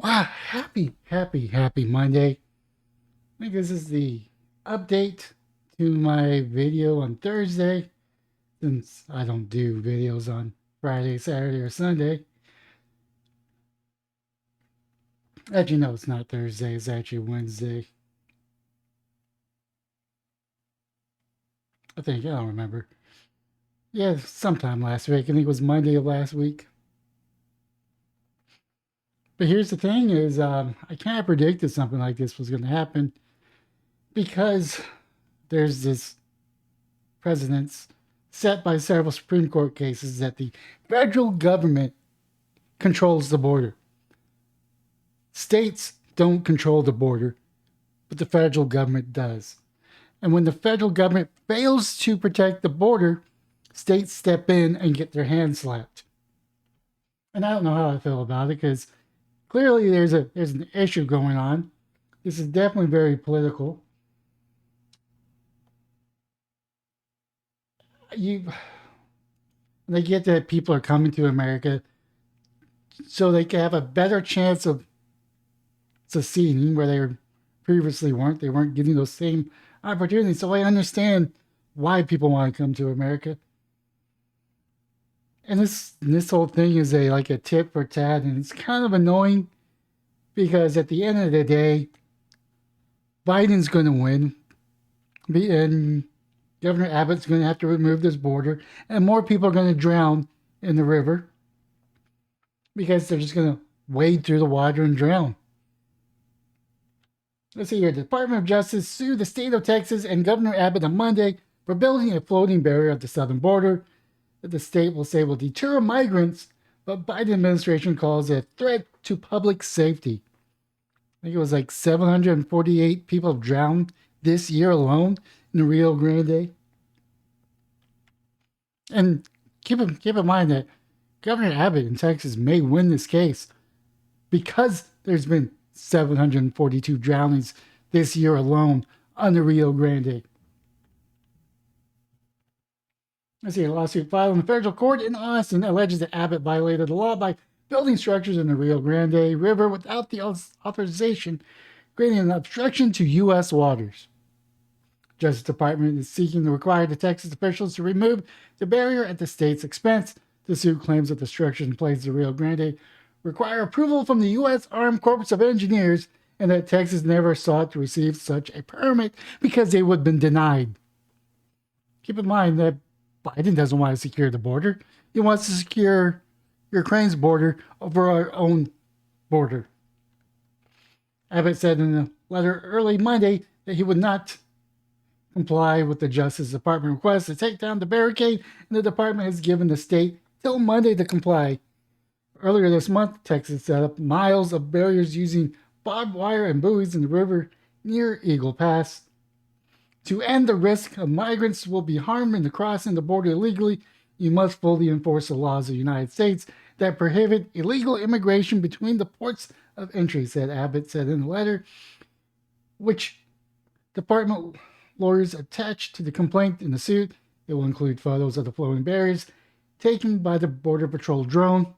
Wow, happy Monday. I think this is the update to my video on Thursday, since I don't do videos on Friday, Saturday, or Sunday. Actually, no, it's not Thursday, it's actually Wednesday. I don't remember. Yeah, sometime last week. I think it was Monday of last week. But here's the thing is, I kind of predicted something like this was going to happen because there's this precedence set by several Supreme Court cases that the federal government controls the border. States don't control the border, but the federal government does. And when the federal government fails to protect the border, states step in and get their hands slapped. And I don't know how I feel about it because clearly there's an issue going on. This is definitely very political. You they get that people are coming to America so they can have a better chance of succeeding where they previously weren't. They weren't getting those same opportunities. So I understand why people want to come to America. And this whole thing is a tit for tat, and it's kind of annoying because at the end of the day, Biden's going to win, and Governor Abbott's going to have to remove this border, and more people are going to drown in the river because they're just going to wade through the water and drown. Let's see here. The Department of Justice sued the state of Texas and Governor Abbott on Monday for building a floating barrier at the southern border that the state will say will deter migrants, but Biden administration calls it a threat to public safety. I think it was like 748 people have drowned this year alone in the Rio Grande. And keep in mind that Governor Abbott in Texas may win this case because there's been 742 drownings this year alone on the Rio Grande. Let's see, a lawsuit filed in the federal court in Austin alleges that Abbott violated the law by building structures in the Rio Grande River without the authorization, creating an obstruction to U.S. waters. Justice Department is seeking to require the Texas officials to remove the barrier at the state's expense. The suit claims that the structures in place of the Rio Grande require approval from the U.S. Armed Corps of Engineers and that Texas never sought to receive such a permit because they would have been denied. Keep in mind that Biden doesn't want to secure the border. He wants to secure Ukraine's border over our own border. Abbott said in a letter early Monday that he would not comply with the Justice Department request to take down the barricade, and the department has given the state till Monday to comply. Earlier this month, Texas set up miles of barriers using barbed wire and buoys in the river near Eagle Pass. To end the risk of migrants will be harmed in the crossing the border illegally, you must fully enforce the laws of the United States that prohibit illegal immigration between the ports of entry, said Abbott said in a letter, which department lawyers attached to the complaint in the suit. It will include photos of the floating barriers taken by the Border Patrol drone.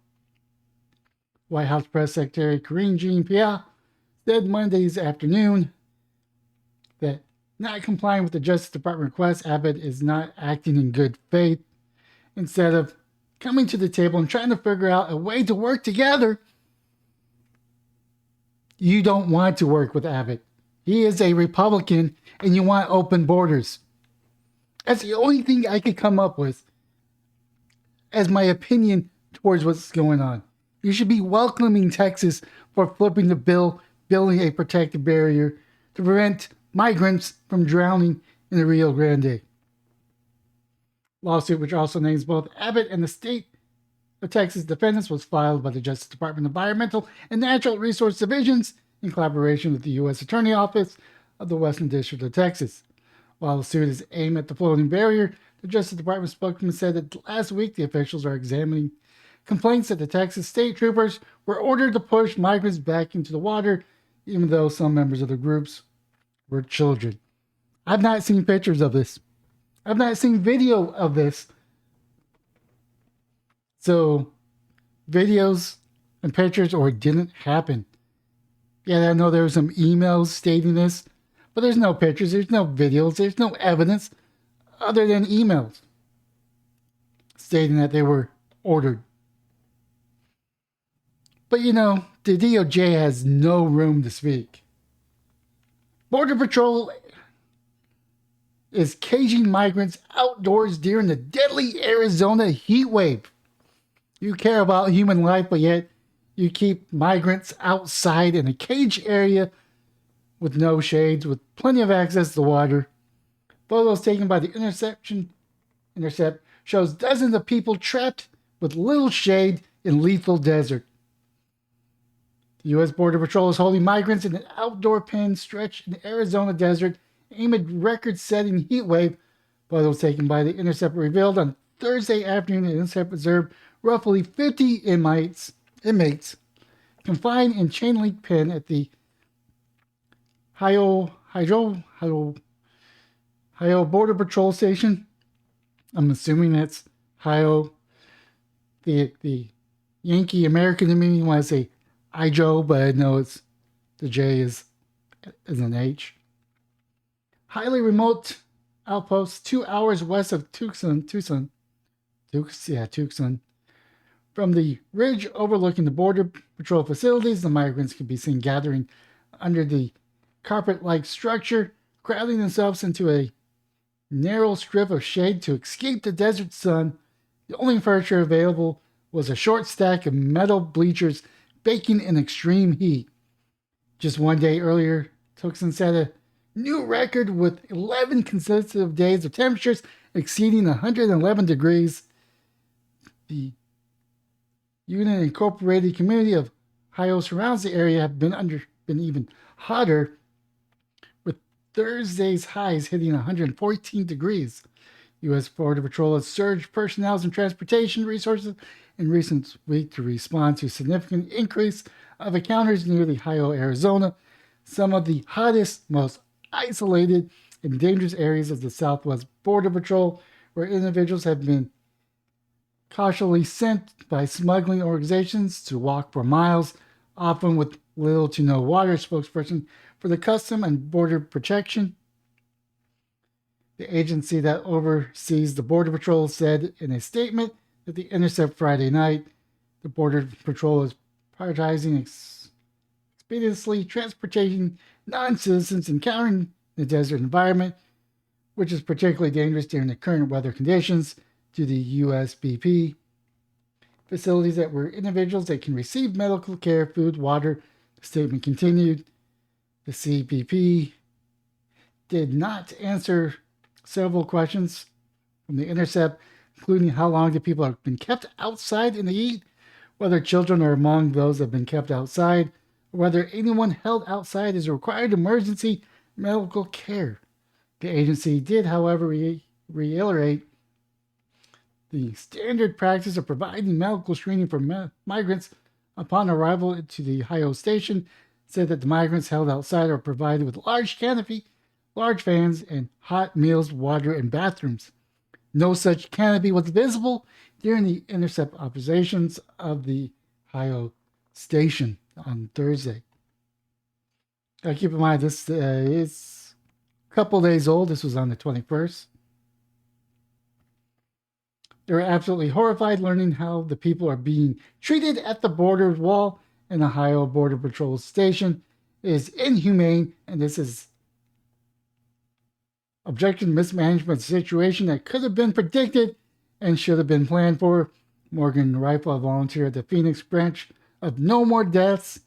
White House Press Secretary Karine Jean-Pierre said Monday's afternoon that not complying with the Justice Department request, Abbott is not acting in good faith. Instead of coming to the table and trying to figure out a way to work together, you don't want to work with Abbott. He is a Republican and you want open borders. That's the only thing I could come up with as my opinion towards what's going on. You should be welcoming Texas for flipping the bill, building a protective barrier to prevent migrants from drowning in the Rio Grande. Lawsuit, which also names both Abbott and the state of Texas defendants, was filed by the Justice Department Environmental and Natural Resource Divisions in collaboration with the U.S. Attorney Office of the Western District of Texas. While the suit is aimed at the floating barrier, the Justice Department spokesman said that last week the officials are examining complaints that the Texas state troopers were ordered to push migrants back into the water, even though some members of the groups were children. I've not seen pictures of this. I've not seen video of this. So, videos and pictures or it didn't happen. Yeah, I know there were some emails stating this, but there's no pictures, there's no videos, there's no evidence other than emails stating that they were ordered. But the DOJ has no room to speak. Border Patrol is caging migrants outdoors during the deadly Arizona heat wave. You care about human life, but yet you keep migrants outside in a cage area with no shades, with plenty of access to water. Photos taken by the Intercept shows dozens of people trapped with little shade in lethal desert. The U.S. Border Patrol is holding migrants in an outdoor pen stretch in the Arizona desert amid record-setting heat wave. Photos taken by the Intercept revealed on Thursday afternoon the Intercept observed roughly 50 inmates confined in chain link pen at the Ohio Border Patrol Station. I'm assuming that's Ohio. The Yankee American in me want to say Ijo, but I know it's the J is an H. Highly remote outpost 2 hours west of Tucson. From the ridge overlooking the Border Patrol facilities, the migrants can be seen gathering under the carpet-like structure, crowding themselves into a narrow strip of shade to escape the desert sun. The only furniture available was a short stack of metal bleachers baking in extreme heat. Just one day earlier, Tucson set a new record with 11 consecutive days of temperatures exceeding 111 degrees. The unincorporated community of Ohio surrounds the area have been even hotter, with Thursday's highs hitting 114 degrees. U.S. Border Patrol has surged personnel and transportation resources in recent weeks to respond to a significant increase of encounters near the Ohio, Arizona, some of the hottest, most isolated, and dangerous areas of the Southwest Border Patrol, where individuals have been cautiously sent by smuggling organizations to walk for miles, often with little to no water. Spokesperson for the Custom and Border Protection, the agency that oversees the Border Patrol, said in a statement that the Intercept Friday night, the Border Patrol is prioritizing expeditiously transporting non-citizens encountering the desert environment, which is particularly dangerous during the current weather conditions, to the USBP facilities that were individuals that can receive medical care, food, water. The statement continued. The CBP did not answer several questions from the Intercept, including how long the people have been kept outside in the heat, whether children are among those that have been kept outside, or whether anyone held outside is required emergency medical care. The agency did, however, reiterate the standard practice of providing medical screening for migrants upon arrival to the Ohio station, said that the migrants held outside are provided with large canopy, large fans, and hot meals, water, and bathrooms. No such canopy was visible during the Intercept operations of the Ohio station on Thursday. Keep in mind, this is a couple days old. This was on the 21st. They were absolutely horrified learning how the people are being treated at the border wall and Ohio Border Patrol station. It is inhumane, and this is objective mismanagement situation that could have been predicted and should have been planned for. Morgan Rifle, a volunteer at the Phoenix branch of No More Deaths,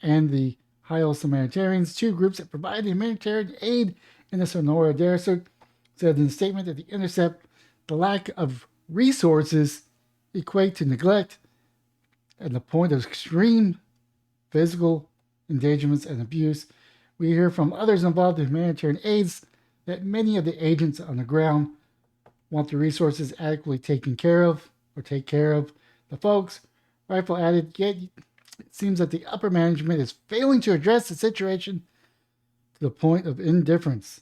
and the Ohio Samaritans, two groups that provide humanitarian aid in the Sonora Desert, said in a statement that the Intercept, the lack of resources equate to neglect and the point of extreme physical endangerments and abuse. We hear from others involved in humanitarian aids that many of the agents on the ground want the resources adequately taken care of or take care of the folks. Rifle added, yet it seems that the upper management is failing to address the situation to the point of indifference.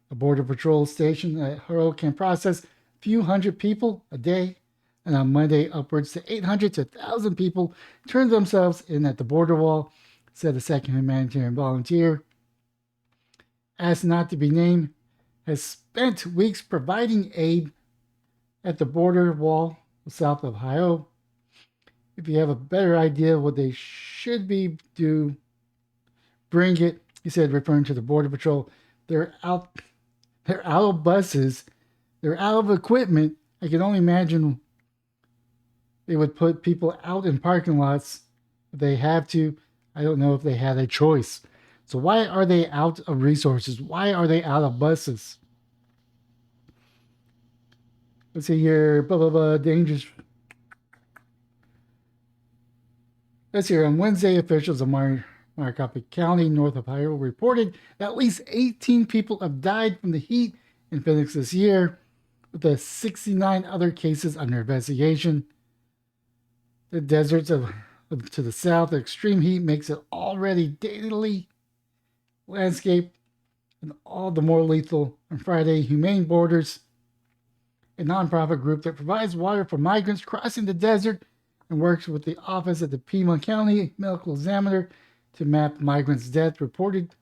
The Border Patrol station at Haro can process few hundred people a day, and on Monday, upwards to 800 to 1,000 people turned themselves in at the border wall. said a second humanitarian volunteer, asked not to be named, has spent weeks providing aid at the border wall south of Ohio. If you have a better idea of what they should be do, bring it, he said, referring to the Border Patrol. They're out they're out of buses, they're out of equipment. I can only imagine they would put people out in parking lots if they have to. I don't know if they had a choice. So why are they out of resources? Why are they out of buses? Let's see here. Blah, blah, blah. Dangerous. Let's see here. On Wednesday, officials of Maricopa County, north of Ohio, reported that at least 18 people have died from the heat in Phoenix this year, with the 69 other cases under investigation. The deserts to the south, the extreme heat makes it already daily landscape and all the more lethal. On Friday, Humane Borders, a nonprofit group that provides water for migrants crossing the desert and works with the office of the Piedmont County Medical Examiner to map migrants' death, reported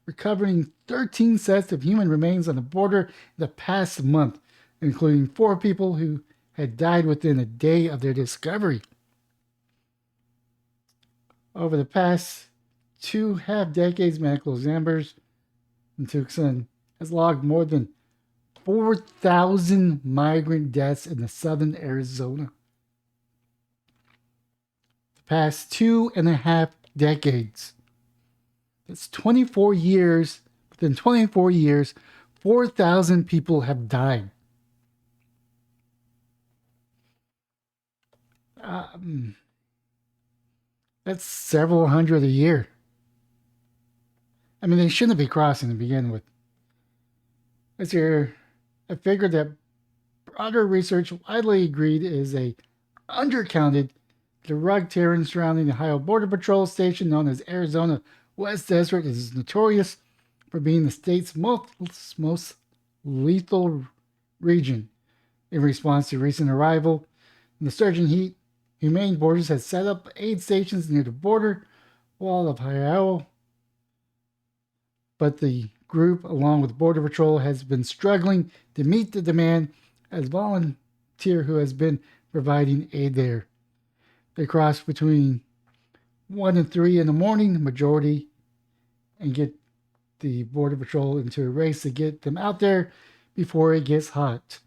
recovering 13 sets of human remains on the border in the past month, including 4 people who had died within a day of their discovery. Over the past 2.5 decades, medical examiners in Tucson has logged more than 4,000 migrant deaths in the southern Arizona. The past 2.5 decades. That's 24 years. Within 24 years, 4,000 people have died. That's several hundred a year. I mean, they shouldn't be crossing to begin with. Let's hear a figure that broader research widely agreed is a undercounted drug terrain surrounding the Ohio Border Patrol station known as Arizona West Desert is notorious for being the state's most lethal region. In response to recent arrival in the surging heat, Humane Borders has set up aid stations near the border wall of Ohio, but the group, along with Border Patrol, has been struggling to meet the demand as a volunteer who has been providing aid there. They cross between 1 and 3 in the morning, the majority, and get the Border Patrol into a race to get them out there before it gets hot.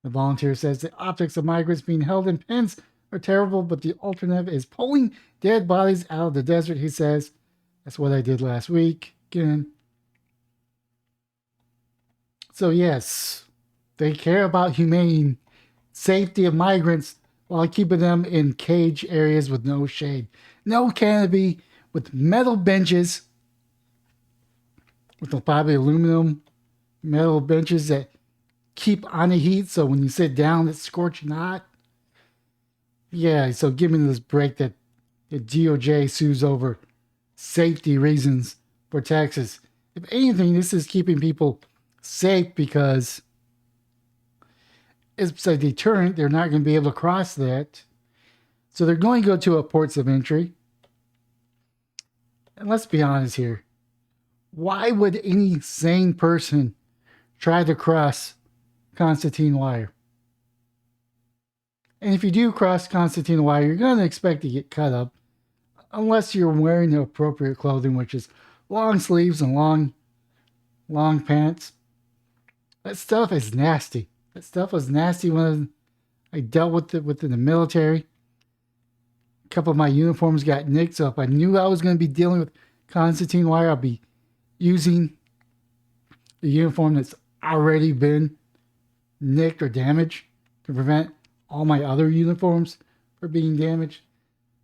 The volunteer says the optics of migrants being held in pens are terrible, but the alternative is pulling dead bodies out of the desert, he says. That's what I did last week. Again. So yes, they care about humane safety of migrants while keeping them in cage areas with no shade, no canopy, with metal benches, with probably aluminum metal benches that keep on the heat, so when you sit down, it's scorching hot. Yeah, so give me this break that the DOJ sues over safety reasons for Texas. If anything, this is keeping people safe because it's a deterrent. They're not going to be able to cross that. So they're going to go to a ports of entry. And let's be honest here. Why would any sane person try to cross Constantine Wire? And if you do cross Constantine Wire, you're going to expect to get cut up unless you're wearing the appropriate clothing, which is long sleeves and long pants. That stuff is nasty. That stuff was nasty when I dealt with it within the military. A couple of my uniforms got nicked, so if I knew I was going to be dealing with Constantine Wire, I'd be using the uniform that's already been nicked or damaged to prevent all my other uniforms from being damaged.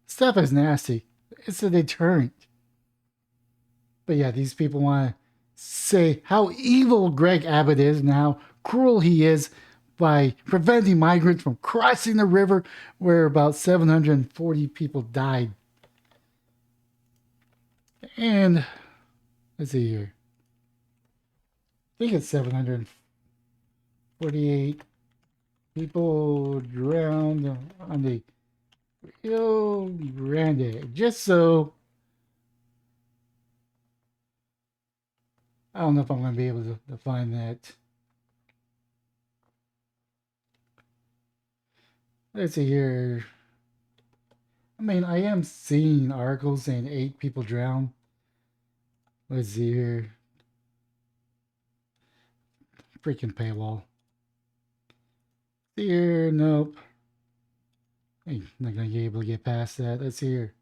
Stuff is nasty. It's a deterrent. But yeah, these people want to say how evil Greg Abbott is and how cruel he is by preventing migrants from crossing the river where about 740 people died. And let's see here. I think it's 748 people drowned on the Rio Grande. Just so I don't know if I'm going to be able to find that. Let's see here. I mean, I am seeing articles saying 8 people drowned. Let's see here. Freaking paywall. See here, nope. I'm not gonna be able to get past that. Let's see here.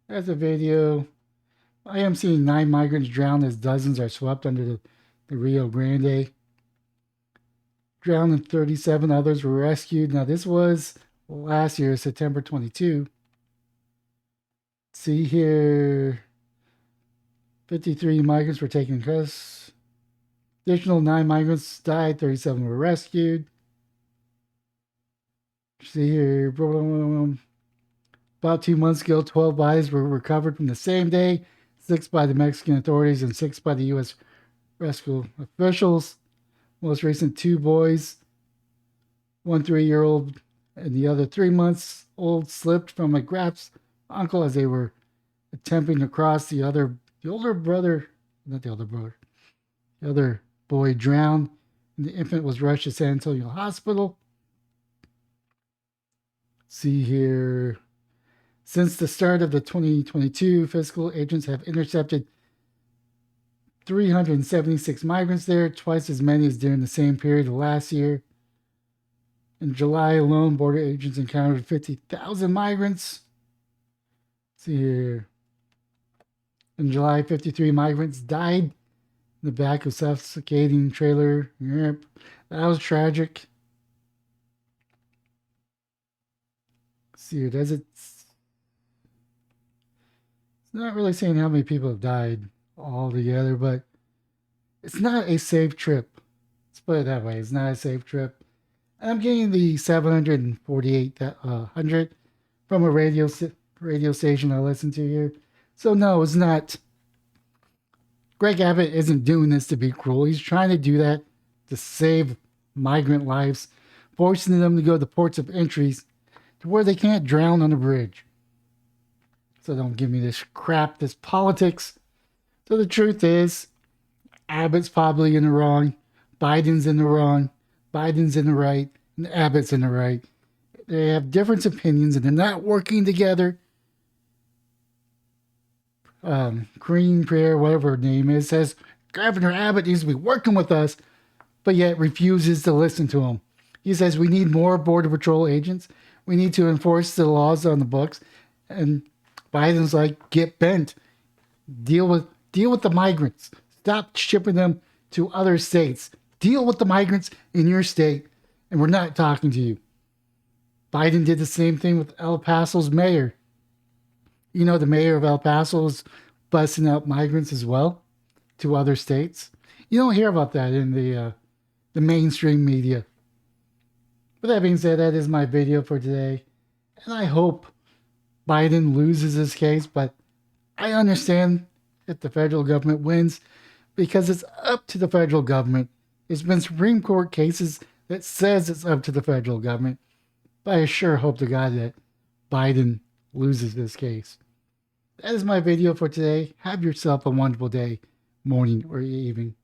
That's a video. I am seeing 9 migrants drown as dozens are swept under the Rio Grande. Drowned and 37 others were rescued. Now this was last year, September 22. See here, 53 migrants were taken custody. Additional 9 migrants died, 37 were rescued. See here, about 2 months ago, 12 bodies were recovered from the same day, 6 by the Mexican authorities and 6 by the U.S. rescue officials. Most recent 2 boys, 1 3-year-old and the other 3 months old, slipped from a grap's uncle as they were attempting to cross. The other boy drowned, and the infant was rushed to San Antonio Hospital. See here. Since the start of the 2022 fiscal, agents have intercepted 376 migrants there, twice as many as during the same period of last year. In July alone, border agents encountered 50,000 migrants. See here. In July, 53 migrants died in the back of suffocating trailer. Yep, that was tragic. See here, it's not really saying how many people have died altogether, but it's not a safe trip. Let's put it that way. It's not a safe trip. And I'm getting the 748 from a radio station I listen to here. So no, it's not. Greg Abbott isn't doing this to be cruel. He's trying to do that to save migrant lives, forcing them to go to ports of entry to where they can't drown on a bridge. So don't give me this crap, this politics. So the truth is, Abbott's probably in the wrong, Biden's in the wrong, Biden's in the right, and Abbott's in the right. They have different opinions and they're not working together. Green Prayer, whatever her name is, says Governor Abbott needs to be working with us, but yet refuses to listen to him. He says we need more Border Patrol agents. We need to enforce the laws on the books. And Biden's like, get bent. Deal with the migrants. Stop shipping them to other states. Deal with the migrants in your state, and we're not talking to you. Biden did the same thing with El Paso's mayor. You know, the mayor of El Paso is busting out migrants as well to other states. You don't hear about that in the mainstream media. But that being said, that is my video for today. And I hope Biden loses this case, but I understand if the federal government wins because it's up to the federal government. There's been Supreme Court cases that says it's up to the federal government. But I sure hope to God that Biden loses this case. That is my video for today. Have yourself a wonderful day, morning, or evening.